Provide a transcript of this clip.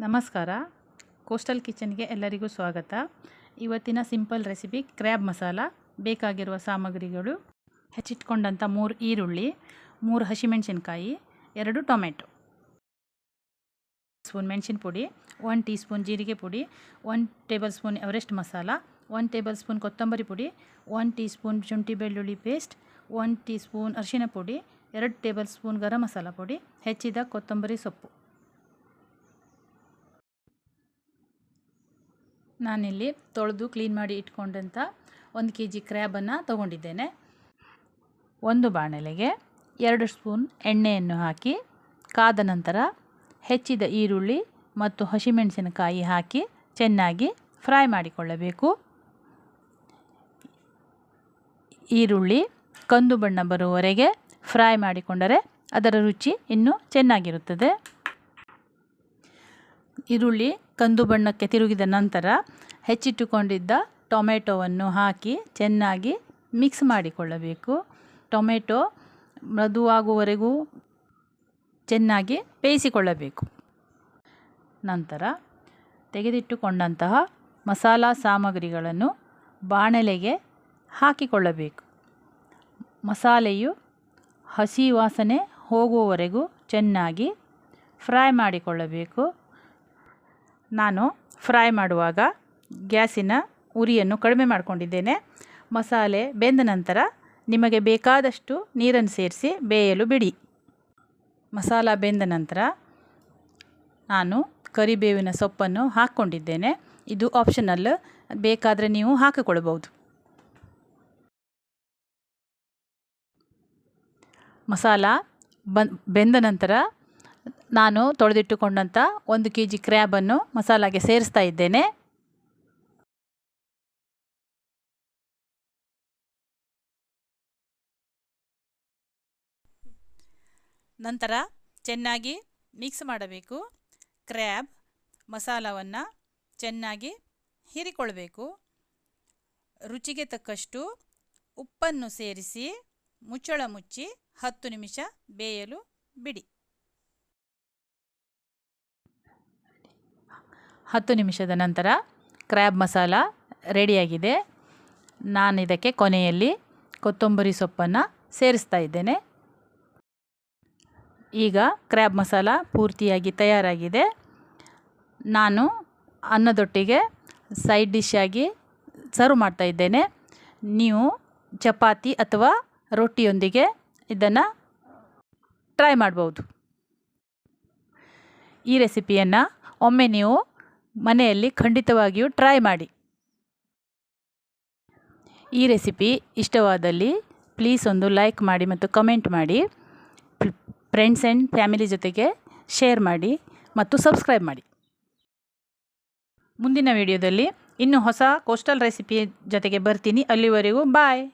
ನಮಸ್ಕಾರ. ಕೋಸ್ಟಲ್ ಕಿಚನ್ಗೆ ಎಲ್ಲರಿಗೂ ಸ್ವಾಗತ. ಇವತ್ತಿನ ಸಿಂಪಲ್ ರೆಸಿಪಿ ಕ್ರ್ಯಾಬ್ ಮಸಾಲ. ಬೇಕಾಗಿರುವ ಸಾಮಗ್ರಿಗಳು: ಹೆಚ್ಚಿಟ್ಕೊಂಡಂಥ 3 ಈರುಳ್ಳಿ, 3 ಹಸಿಮೆಣಸಿನಕಾಯಿ, 2 ಟೊಮೆಟೊ, ಸ್ಪೂನ್ ಮೆಣಸಿನ ಪುಡಿ, 1 ಟೀ ಸ್ಪೂನ್ ಜೀರಿಗೆ ಪುಡಿ, 1 table spoon Everest masala, 1 table spoon ಕೊತ್ತಂಬರಿ ಪುಡಿ, 1 ಟೀ ಸ್ಪೂನ್ ಶುಂಠಿ ಬೆಳ್ಳುಳ್ಳಿ ಪೇಸ್ಟ್, 1 ಟೀ ಸ್ಪೂನ್ ಅರಿಶಿನ ಪುಡಿ, 2 ಟೇಬಲ್ ಸ್ಪೂನ್ ಗರಂ ಮಸಾಲ ಪುಡಿ, ಹೆಚ್ಚಿದ ಕೊತ್ತಂಬರಿ ಸೊಪ್ಪು. ನಾನಿಲ್ಲಿ ತೊಳೆದು ಕ್ಲೀನ್ ಮಾಡಿ ಇಟ್ಕೊಂಡಂಥ 1 kg ಕ್ರ್ಯಾಬನ್ನು ತೊಗೊಂಡಿದ್ದೇನೆ. ಒಂದು ಬಾಣಲೆಗೆ 2 ಸ್ಪೂನ್ ಎಣ್ಣೆಯನ್ನು ಹಾಕಿ ಕಾದ ನಂತರ ಹೆಚ್ಚಿದ ಈರುಳ್ಳಿ ಮತ್ತು ಹಸಿಮೆಣಸಿನಕಾಯಿ ಹಾಕಿ ಚೆನ್ನಾಗಿ ಫ್ರೈ ಮಾಡಿಕೊಳ್ಳಬೇಕು. ಈರುಳ್ಳಿ ಕಂದು ಬಣ್ಣ ಬರುವವರೆಗೆ ಫ್ರೈ ಮಾಡಿಕೊಂಡರೆ ಅದರ ರುಚಿ ಇನ್ನೂ ಚೆನ್ನಾಗಿರುತ್ತದೆ. ಈರುಳ್ಳಿ ಕಂದು ಬಣ್ಣಕ್ಕೆ ತಿರುಗಿದ ನಂತರ ಹೆಚ್ಚಿಟ್ಟುಕೊಂಡಿದ್ದ ಟೊಮೆಟೊವನ್ನು ಹಾಕಿ ಚೆನ್ನಾಗಿ ಮಿಕ್ಸ್ ಮಾಡಿಕೊಳ್ಳಬೇಕು. ಟೊಮೆಟೊ ಮೃದುವಾಗುವವರೆಗೂ ಚೆನ್ನಾಗಿ ಬೇಯಿಸಿಕೊಳ್ಳಬೇಕು. ನಂತರ ತೆಗೆದಿಟ್ಟುಕೊಂಡಂತಹ ಮಸಾಲ ಸಾಮಗ್ರಿಗಳನ್ನು ಬಾಣಲೆಗೆ ಹಾಕಿಕೊಳ್ಳಬೇಕು. ಮಸಾಲೆಯು ಹಸಿ ವಾಸನೆ ಹೋಗುವವರೆಗೂ ಚೆನ್ನಾಗಿ ಫ್ರೈ ಮಾಡಿಕೊಳ್ಳಬೇಕು. ನಾನು ಫ್ರೈ ಮಾಡುವಾಗ ಗ್ಯಾಸಿನ ಉರಿಯನ್ನು ಕಡಿಮೆ ಮಾಡಿಕೊಂಡಿದ್ದೇನೆ. ಮಸಾಲೆ ಬೆಂದ ನಂತರ ನಿಮಗೆ ಬೇಕಾದಷ್ಟು ನೀರನ್ನು ಸೇರಿಸಿ ಬೇಯಲು ಬಿಡಿ. ಮಸಾಲ ಬೆಂದ ನಂತರ ನಾನು ಕರಿಬೇವಿನ ಸೊಪ್ಪನ್ನು ಹಾಕ್ಕೊಂಡಿದ್ದೇನೆ. ಇದು ಆಪ್ಷನಲ್, ಬೇಕಾದರೆ ನೀವು ಹಾಕಿಕೊಳ್ಬೋದು. ಮಸಾಲ ಬೆಂದ ನಂತರ ನಾನು ತೊಳೆದಿಟ್ಟುಕೊಂಡಂಥ 1 kg ಕ್ರ್ಯಾಬನ್ನು ಮಸಾಲಾಗೆ ಸೇರಿಸ್ತಾ ಇದ್ದೇನೆ. ನಂತರ ಚೆನ್ನಾಗಿ ಮಿಕ್ಸ್ ಮಾಡಬೇಕು. ಕ್ರ್ಯಾಬ್ ಮಸಾಲವನ್ನು ಚೆನ್ನಾಗಿ ಹೀರಿಕೊಳ್ಬೇಕು. ರುಚಿಗೆ ತಕ್ಕಷ್ಟು ಉಪ್ಪನ್ನು ಸೇರಿಸಿ ಮುಚ್ಚಳ ಮುಚ್ಚಿ 10 ನಿಮಿಷ ಬೇಯಲು ಬಿಡಿ. 10 ನಿಮಿಷದ ನಂತರ ಕ್ರ್ಯಾಬ್ ಮಸಾಲ ರೆಡಿಯಾಗಿದೆ. ನಾನು ಇದಕ್ಕೆ ಕೊನೆಯಲ್ಲಿ ಕೊತ್ತಂಬರಿ ಸೊಪ್ಪನ್ನು ಸೇರಿಸ್ತಾ ಇದ್ದೇನೆ. ಈಗ ಕ್ರ್ಯಾಬ್ ಮಸಾಲ ಪೂರ್ತಿಯಾಗಿ ತಯಾರಾಗಿದೆ. ನಾನು ಅನ್ನದೊಟ್ಟಿಗೆ ಸೈಡ್ ಡಿಶ್ ಆಗಿ ಸರ್ವ್ ಮಾಡ್ತಾ ಇದ್ದೇನೆ. ನೀವು ಚಪಾತಿ ಅಥವಾ ರೊಟ್ಟಿಯೊಂದಿಗೆ ಇದನ್ನು ಟ್ರೈ ಮಾಡ್ಬೋದು. ಈ ರೆಸಿಪಿಯನ್ನು ಒಮ್ಮೆ ನೀವು ಮನೆಯಲ್ಲಿ ಖಂಡಿತವಾಗಿಯೂ ಟ್ರೈ ಮಾಡಿ. ಈ ರೆಸಿಪಿ ಇಷ್ಟವಾದಲ್ಲಿ ಪ್ಲೀಸ್ ಒಂದು ಲೈಕ್ ಮಾಡಿ ಮತ್ತು ಕಮೆಂಟ್ ಮಾಡಿ. ಫ್ರೆಂಡ್ಸ್ ಆ್ಯಂಡ್ ಫ್ಯಾಮಿಲಿ ಜೊತೆಗೆ ಶೇರ್ ಮಾಡಿ ಮತ್ತು ಸಬ್ಸ್ಕ್ರೈಬ್ ಮಾಡಿ. ಮುಂದಿನ ವಿಡಿಯೋದಲ್ಲಿ ಇನ್ನೂ ಹೊಸ ಕೋಸ್ಟಲ್ ರೆಸಿಪಿ ಜೊತೆಗೆ ಬರ್ತೀನಿ. ಅಲ್ಲಿವರೆಗೂ ಬಾಯ್.